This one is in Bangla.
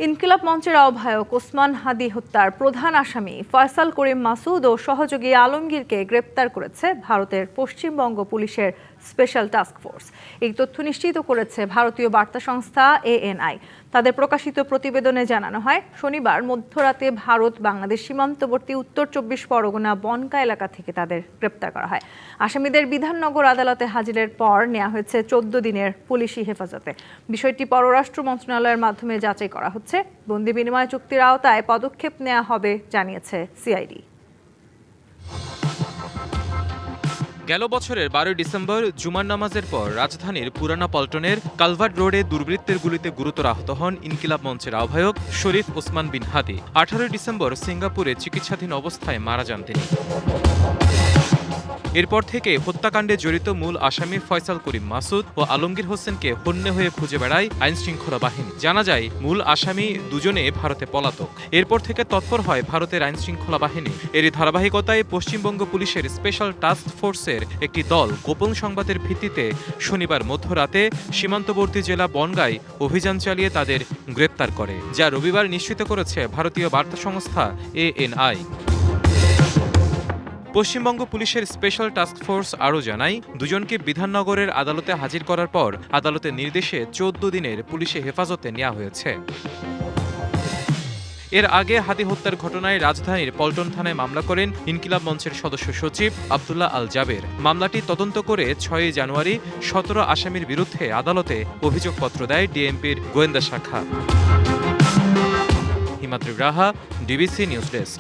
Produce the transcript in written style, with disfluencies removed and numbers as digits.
ইনকিলাব মঞ্চের আহ্বায়ক ওসমান হাদী হত্যার প্রধান আসামি ফয়সাল করিম মাসুদ ও সহযোগী আলমগীরকে গ্রেপ্তার করেছে ভারতের পশ্চিমবঙ্গ পুলিশের স্পেশাল টাস্ক ফোর্স। এই তথ্য নিশ্চিত করেছে ভারতীয় বার্তা সংস্থা ANI। তাদের প্রকাশিত প্রতিবেদনে জানানো হয়, শনিবার মধ্যরাতে ভারত বাংলাদেশ সীমান্তবর্তী উত্তর 24 পরগনা বনকা এলাকা থেকে তাদের গ্রেপ্তার করা হয়। আসামিদের বিধাননগর আদালতে হাজিরের পর নেওয়া হয়েছে 14 দিনের পুলিশি হেফাজতে। বিষয়টি পররাষ্ট্র মন্ত্রণালয়ের মাধ্যমে যাচাই করা হচ্ছে। বন্দি বিনিময় চুক্তির আওতায় পদক্ষেপ নেওয়া হবে জানিয়েছে CID। গেল বছরের 12 ডিসেম্বর জুমার নামাজের পর রাজধানীর পুরানা পল্টনের কালভার্ট রোডে দুর্বৃত্তের গুলিতে গুরুতর আহত হন ইনকিলাব মঞ্চের আহ্বায়ক শরীফ ওসমান বিন হাদী। 18 ডিসেম্বর সিঙ্গাপুরে চিকিৎসাধীন অবস্থায় মারা যান তিনি। এরপর থেকে হত্যাকাণ্ডে জড়িত মূল আসামি ফয়সাল করিম মাসুদ ও আলমগীর হোসেনকে হন্যে হয়ে খুঁজে বেড়ায় আইনশৃঙ্খলা বাহিনী। জানা যায়, মূল আসামি দুজনে ভারতে পলাতক। এরপর থেকে তৎপর হয় ভারতের আইনশৃঙ্খলা বাহিনী। এরই ধারাবাহিকতায় পশ্চিমবঙ্গ পুলিশের স্পেশাল টাস্ক ফোর্সের একটি দল গোপন সংবাদের ভিত্তিতে শনিবার মধ্যরাতে সীমান্তবর্তী জেলা বনগাঁয় অভিযান চালিয়ে তাদের গ্রেপ্তার করে, যা রবিবার নিশ্চিত করেছে ভারতীয় বার্তা সংস্থা ANI। পশ্চিমবঙ্গ পুলিশের স্পেশাল টাস্ক ফোর্স আরও জানায়, দুজনকে বিধাননগরের আদালতে হাজির করার পর আদালতের নির্দেশে 14 দিনের পুলিশি হেফাজতে নেওয়া হয়েছে। এর আগে হাদী হত্যার ঘটনায় রাজধানীর পল্টন থানায় মামলা করেন ইনকিলাব মঞ্চের সদস্য সচিব আব্দুল্লাহ আল জাবের। মামলাটি তদন্ত করে 6 জানুয়ারি 17 আসামির বিরুদ্ধে আদালতে অভিযোগপত্র দেয় ডিএমপির গোয়েন্দা শাখা। হিমাদ্রি রাহা, DBC নিউজ ডেস্ক।